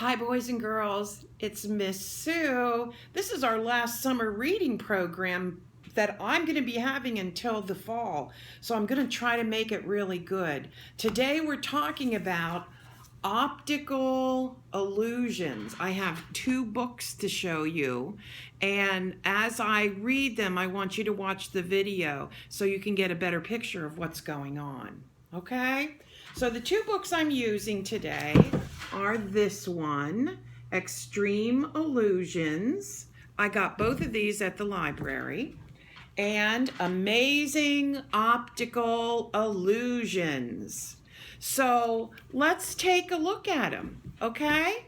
Hi boys and girls, it's Miss Sue. This is our last summer reading program that I'm going to be having until the fall. So I'm going to try to make it really good. Today we're talking about optical illusions. I have two books to show you, and as I read them I want you to watch the video so you can get a better picture of what's going on. Okay? So the two books I'm using today are this one, Extreme Illusions. I got both of these at the library. And Amazing Optical Illusions. So let's take a look at them, okay?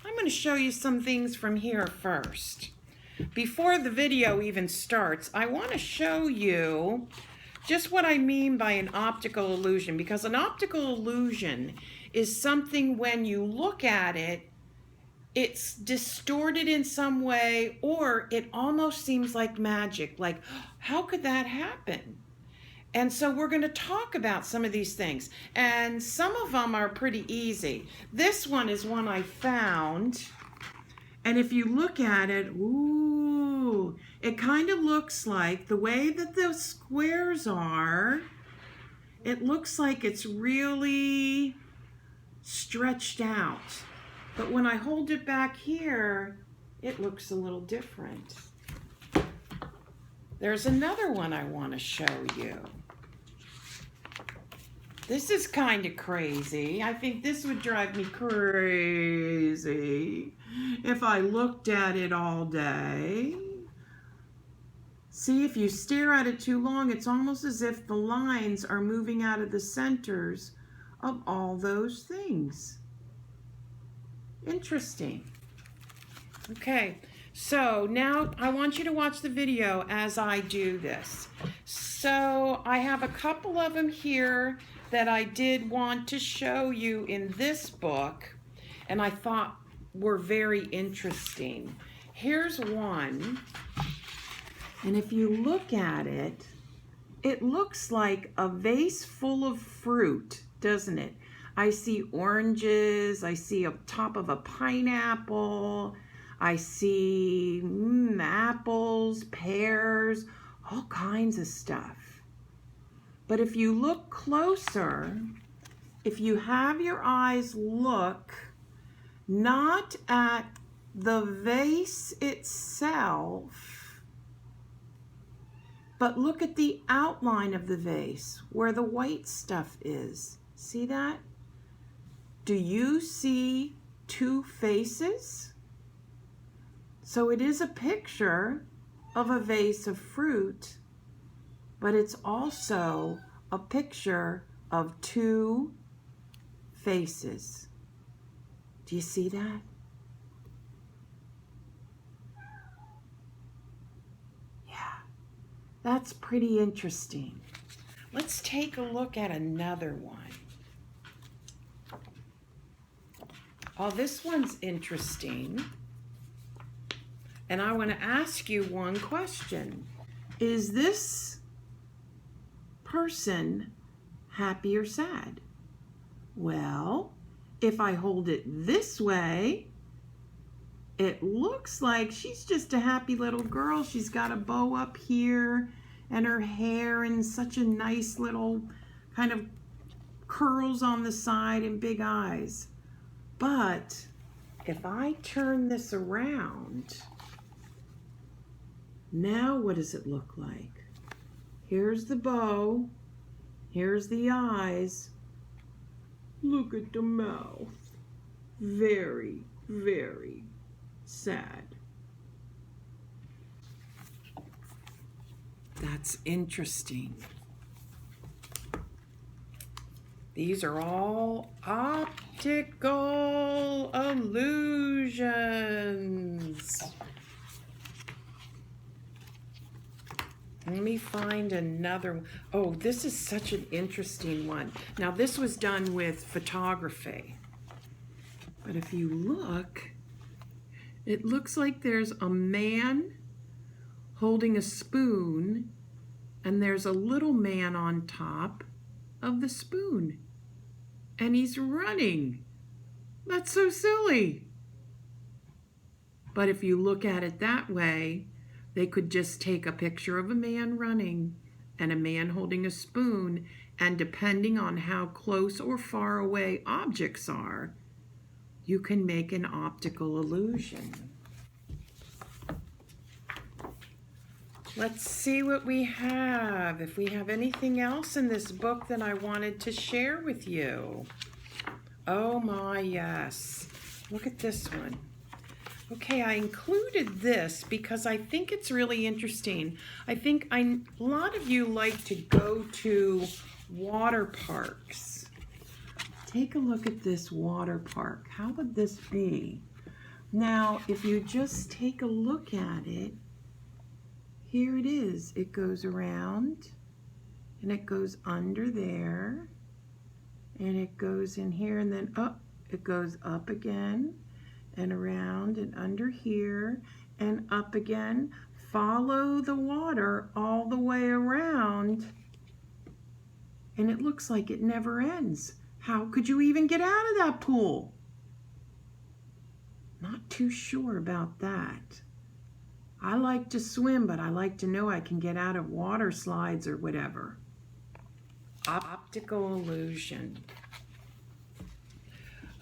I'm going to show you some things from here first. Before the video even starts, I want to show you just what I mean by an optical illusion, because an optical illusion is something when you look at it, it's distorted in some way, or it almost seems like magic. Like, how could that happen? And so we're going to talk about some of these things, and some of them are pretty easy. This one is one I found, and if you look at it, ooh, it kind of looks like the way that the squares are, it looks like it's really stretched out. But when I hold it back here, it looks a little different. There's another one I want to show you. This is kind of crazy. I think this would drive me crazy if I looked at it all day. See, if you stare at it too long, it's almost as if the lines are moving out of the centers of all those things. Interesting. Okay, so now I want you to watch the video as I do this. So I have a couple of them here that I did want to show you in this book, and I thought were very interesting. Here's one, and if you look at it, it looks like a vase full of fruit, doesn't it? I see oranges, I see a top of a pineapple, I see apples, pears, all kinds of stuff. But if you look closer, if you have your eyes look not at the vase itself, but look at the outline of the vase where the white stuff is. See that? Do you see two faces? So it is a picture of a vase of fruit, but it's also a picture of two faces. Do you see that? Yeah, that's pretty interesting. Let's take a look at another one. Oh, this one's interesting. And I want to ask you one question. Is this person happy or sad? Well, if I hold it this way, it looks like she's just a happy little girl. She's got a bow up here and her hair in such a nice little kind of curls on the side and big eyes. But if I turn this around, now what does it look like? Here's the bow, here's the eyes. Look at the mouth. Very, very sad. That's interesting. These are all optical illusions. Let me find another one. Oh, this is such an interesting one. Now, this was done with photography. But if you look, it looks like there's a man holding a spoon, and there's a little man on top of the spoon. And he's running. That's so silly. But if you look at it that way, they could just take a picture of a man running and a man holding a spoon, and depending on how close or far away objects are, you can make an optical illusion. Let's see what we have. If we have anything else in this book that I wanted to share with you. Oh my, yes. Look at this one. Okay, I included this because I think it's really interesting. I think a lot of you like to go to water parks. Take a look at this water park. How would this be? Now, if you just take a look at it, here it is. It goes around and it goes under there and it goes in here and then up. It goes up again and around and under here and up again. Follow the water all the way around and it looks like it never ends. How could you even get out of that pool? Not too sure about that. I like to swim, but I like to know I can get out of water slides or whatever. Optical illusion.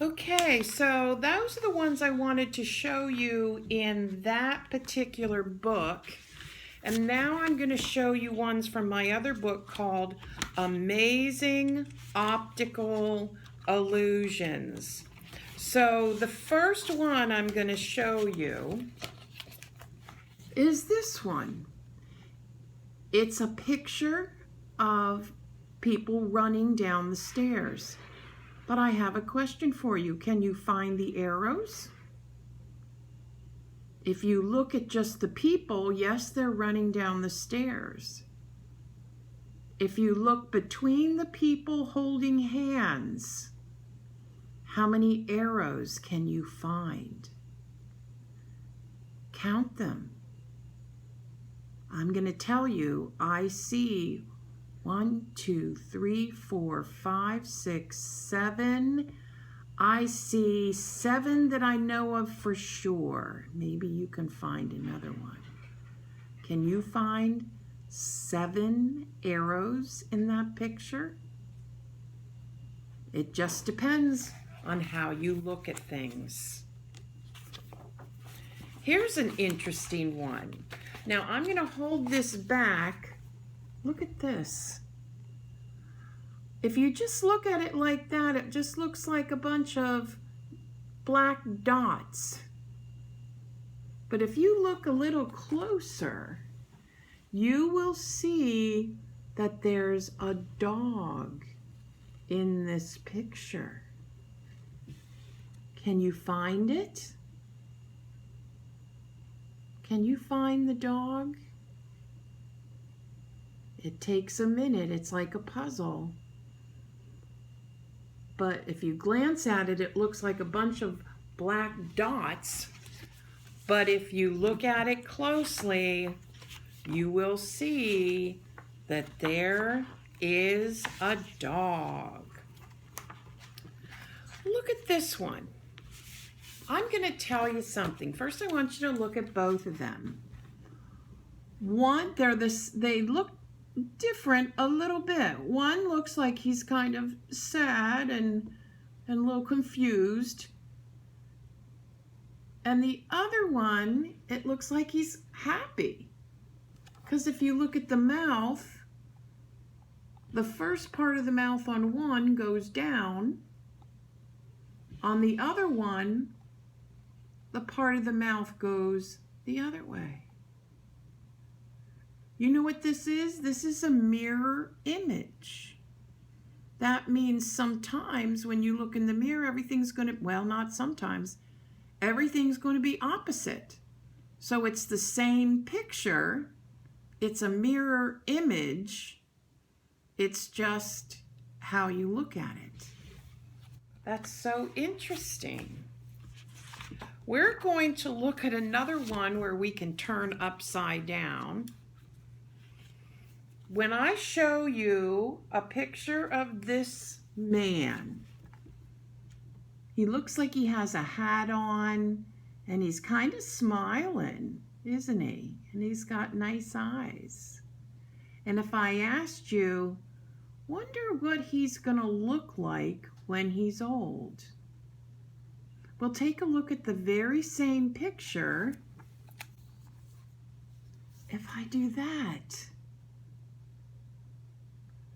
Okay, so those are the ones I wanted to show you in that particular book. And now I'm going to show you ones from my other book called Amazing Optical Illusions. So the first one I'm going to show you is this one. It's a picture of people running down the stairs. But I have a question for you. Can you find the arrows? If you look at just the people, yes, they're running down the stairs. If you look between the people holding hands, how many arrows can you find? Count them. I'm going to tell you, I see 1, 2, 3, 4, 5, 6, 7. I see 7 that I know of for sure. Maybe you can find another one. Can you find 7 arrows in that picture? It just depends on how you look at things. Here's an interesting one. Now I'm going to hold this back. Look at this. If you just look at it like that, it just looks like a bunch of black dots. But if you look a little closer, you will see that there's a dog in this picture. Can you find it? Can you find the dog? It takes a minute. It's like a puzzle. But if you glance at it, it looks like a bunch of black dots. But if you look at it closely, you will see that there is a dog. Look at this one. I'm going to tell you something. First, I want you to look at both of them. One, they look different a little bit. One looks like he's kind of sad and a little confused. And the other one, it looks like he's happy. Because if you look at the mouth, the first part of the mouth on one goes down. On the other one, the part of the mouth goes the other way. You know what this is? This is a mirror image. That means sometimes when you look in the mirror, everything's going to, well, not sometimes, everything's going to be opposite. So it's the same picture. It's a mirror image. It's just how you look at it. That's so interesting. We're going to look at another one where we can turn upside down. When I show you a picture of this man, he looks like he has a hat on And he's kind of smiling, isn't he? And he's got nice eyes. And if I asked you, wonder what he's going to look like when he's old? Well, take a look at the very same picture. If I do that,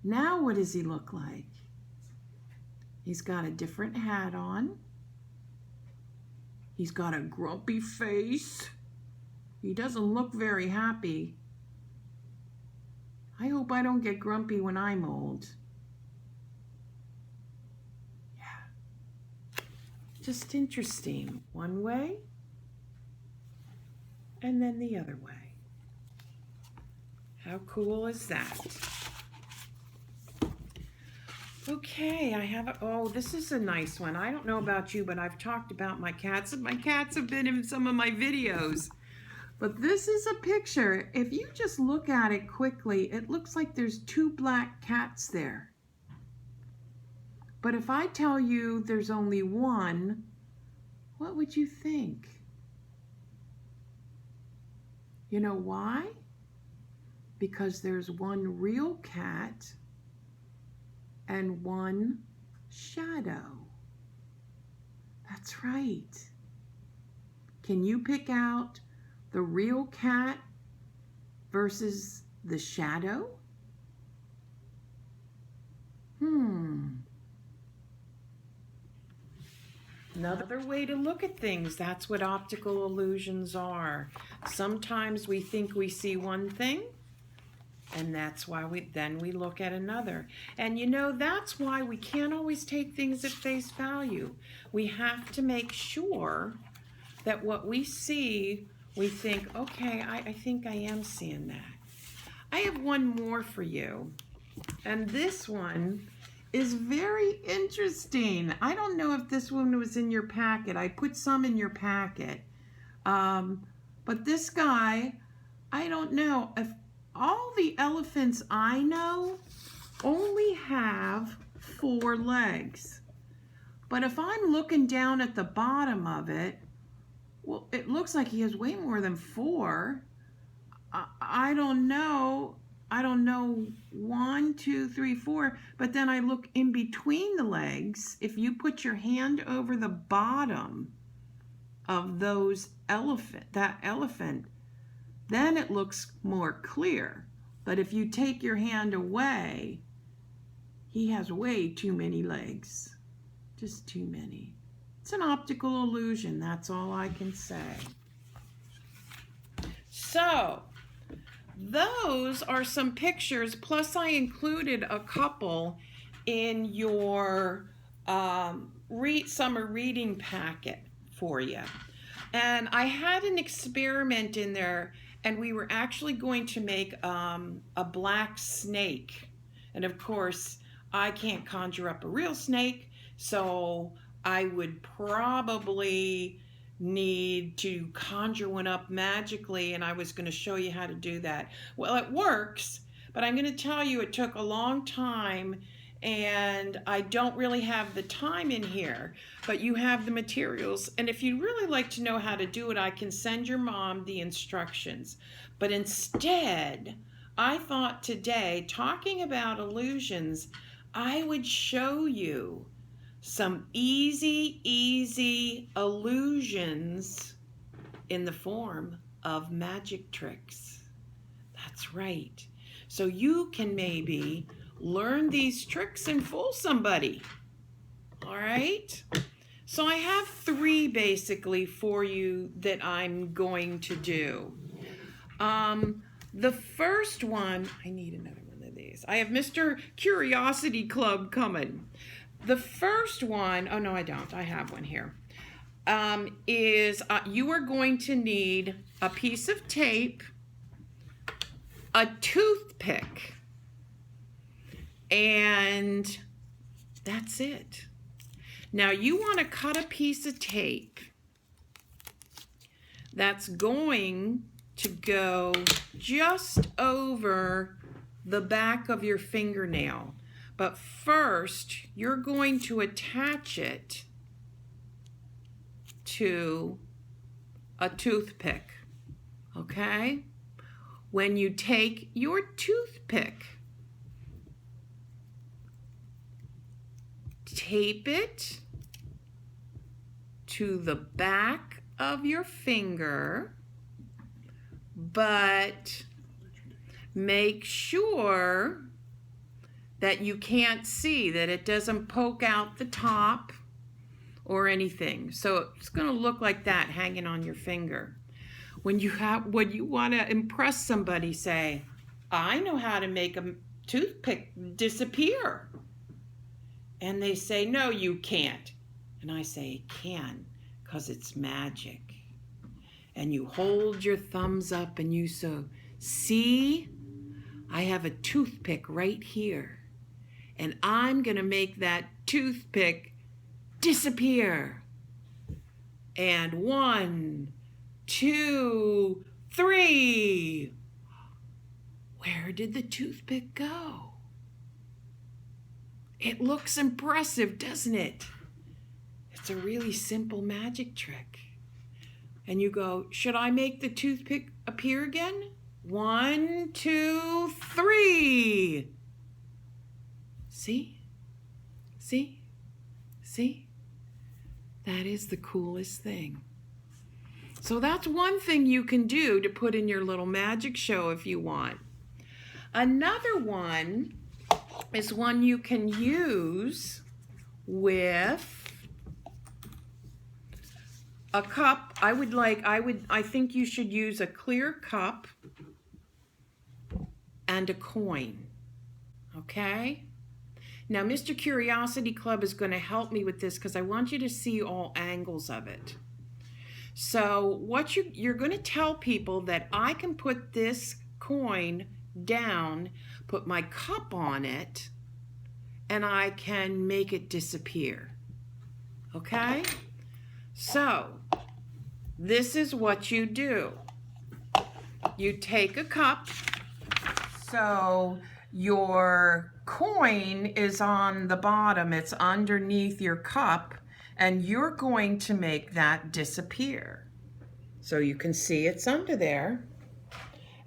now what does he look like? He's got a different hat on. He's got a grumpy face. He doesn't look very happy. I hope I don't get grumpy when I'm old. Yeah. Just interesting. One way, and then the other way. How cool is that? Okay, I have, oh, this is a nice one. I don't know about you, but I've talked about my cats, and my cats have been in some of my videos. But this is a picture. If you just look at it quickly, it looks like there's two black cats there. But if I tell you there's only one, what would you think? You know why? Because there's one real cat and one shadow. That's right. Can you pick out the real cat versus the shadow? Another way to look at things, that's what optical illusions are. Sometimes we think we see one thing, and that's why we look at another. And you know, that's why we can't always take things at face value. We have to make sure that what we see, we think, okay, I think I am seeing that. I have one more for you. And this one is very interesting. I don't know if this one was in your packet. I put some in your packet. But this guy, I don't know if all the elephants I know only have 4 legs. But if I'm looking down at the bottom of it, well, it looks like he has way more than 4. I don't know. 1, 2, 3, 4. But then I look in between the legs. If you put your hand over the bottom of that elephant, then it looks more clear. But if you take your hand away, he has way too many legs. Just too many. It's an optical illusion, that's all I can say. So, those are some pictures, plus I included a couple in your summer reading packet for you. And I had an experiment in there, and we were actually going to make a black snake. And of course, I can't conjure up a real snake, so I would probably need to conjure one up magically, and I was going to show you how to do that. Well, it works, but I'm going to tell you it took a long time, and I don't really have the time in here, but you have the materials, and if you'd really like to know how to do it, I can send your mom the instructions. But instead, I thought today, talking about illusions, I would show you some easy illusions in the form of magic tricks. That's right. So you can maybe learn these tricks and fool somebody. All right? So I have 3 basically for you that I'm going to do. The first one, I need another one of these. I have Mr. Curiosity Club coming. The first one, oh no I don't, I have one here, is you are going to need a piece of tape, a toothpick, and that's it. Now you want to cut a piece of tape that's going to go just over the back of your fingernail. But first, you're going to attach it to a toothpick, okay? When you take your toothpick, tape it to the back of your finger, but make sure that you can't see, that it doesn't poke out the top or anything. So it's going to look like that hanging on your finger. When you want to impress somebody, say, I know how to make a toothpick disappear. And they say, no, you can't. And I say, it can, because it's magic. And you hold your thumbs up and you say, see, I have a toothpick right here. And I'm going to make that toothpick disappear. And 1, 2, 3. Where did the toothpick go? It looks impressive, doesn't it? It's a really simple magic trick. And you go, should I make the toothpick appear again? 1, 2, 3. See? See? See? That is the coolest thing. So that's one thing you can do to put in your little magic show if you want. Another one is one you can use with a cup. I think you should use a clear cup and a coin. Okay? Now, Mr. Curiosity Club is going to help me with this because I want you to see all angles of it. So what you're going to tell people that I can put this coin down, put my cup on it, and I can make it disappear. Okay? So, this is what you do. You take a cup, so your coin is on the bottom, it's underneath your cup, and you're going to make that disappear. So you can see it's under there.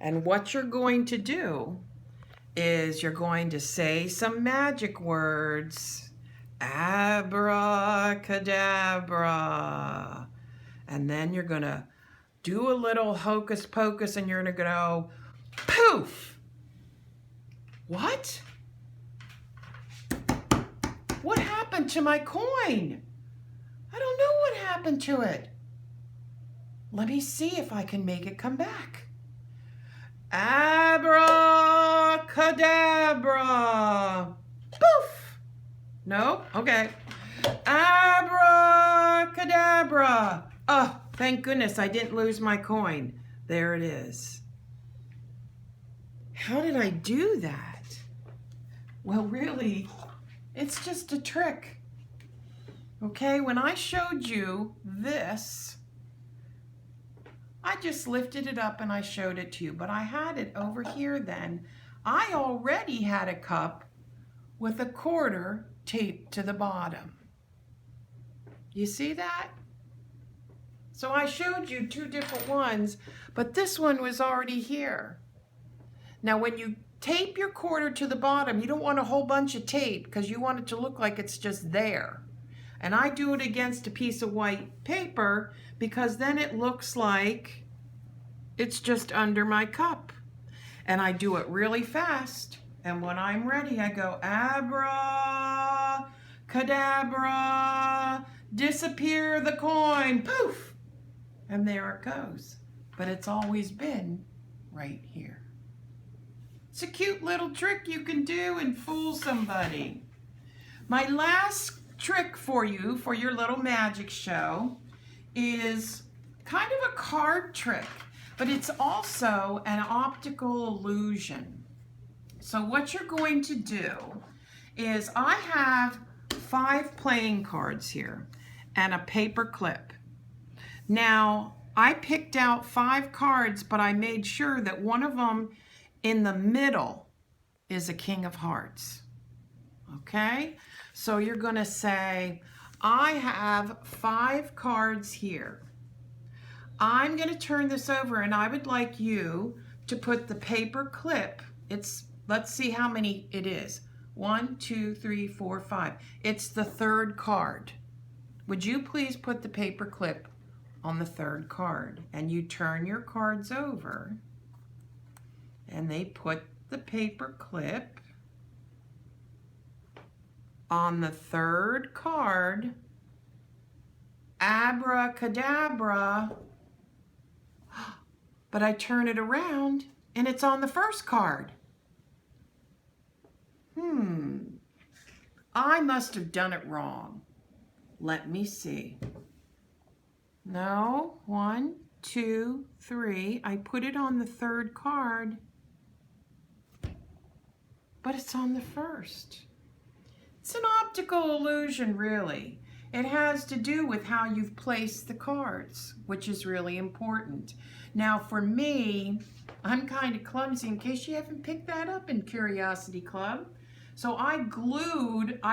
And what you're going to do is you're going to say some magic words. Abracadabra. And then you're going to do a little hocus pocus and you're going to go poof. What? What happened to my coin? I don't know what happened to it. Let me see if I can make it come back. Abracadabra. Poof. No? Okay. Abracadabra. Oh, thank goodness I didn't lose my coin. There it is. How did I do that? Well, really, it's just a trick. Okay, when I showed you this, I just lifted it up and I showed it to you, but I had it over here then. I already had a cup with a quarter taped to the bottom. You see that? So I showed you two different ones, but this one was already here. Now when you tape your quarter to the bottom, you don't want a whole bunch of tape because you want it to look like it's just there. And I do it against a piece of white paper because then it looks like it's just under my cup. And I do it really fast. And when I'm ready, I go abracadabra, disappear the coin, poof. And there it goes. But it's always been right here. It's a cute little trick you can do and fool somebody. My last trick for you, for your little magic show, is kind of a card trick, but it's also an optical illusion. So what you're going to do is I have 5 playing cards here and a paper clip. Now, I picked out 5 cards, but I made sure that one of them in the middle is a King of Hearts. Okay? So you're going to say, I have 5 cards here. I'm going to turn this over, and I would like you to put the paper clip. Let's see how many it is. 1, 2, 3, 4, 5. It's the third card. Would you please put the paper clip on the third card? And you turn your cards over, and they put the paper clip on the third card. Abracadabra. But I turn it around and it's on the first card. I must have done it wrong. Let me see. No, 1, 2, 3. I put it on the third card, but it's on the first. It's an optical illusion, really. It has to do with how you've placed the cards, which is really important. Now for me, I'm kind of clumsy, in case you haven't picked that up in Curiosity Club. So I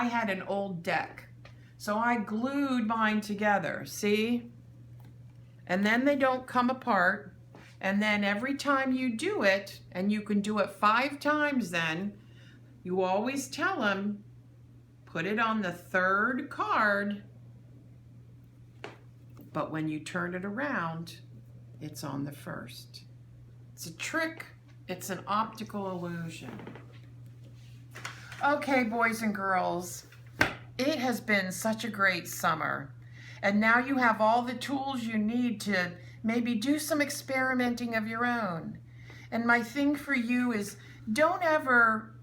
had an old deck. So I glued mine together, see? And then they don't come apart. And then every time you do it, and you can do it 5 times then, you always tell them, put it on the third card, but when you turn it around, it's on the first. It's a trick. It's an optical illusion. Okay, boys and girls, it has been such a great summer. And now you have all the tools you need to maybe do some experimenting of your own. And my thing for you is don't ever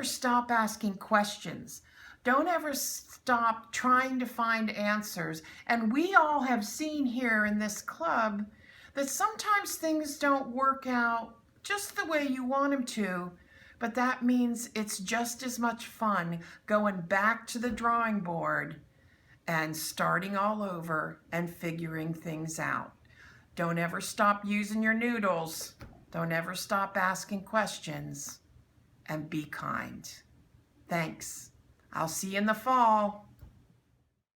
stop asking questions. Don't ever stop trying to find answers. And we all have seen here in this club that sometimes things don't work out just the way you want them to, but that means it's just as much fun going back to the drawing board and starting all over and figuring things out. Don't ever stop using your noodles. Don't ever stop asking questions, and be kind. Thanks. I'll see you in the fall.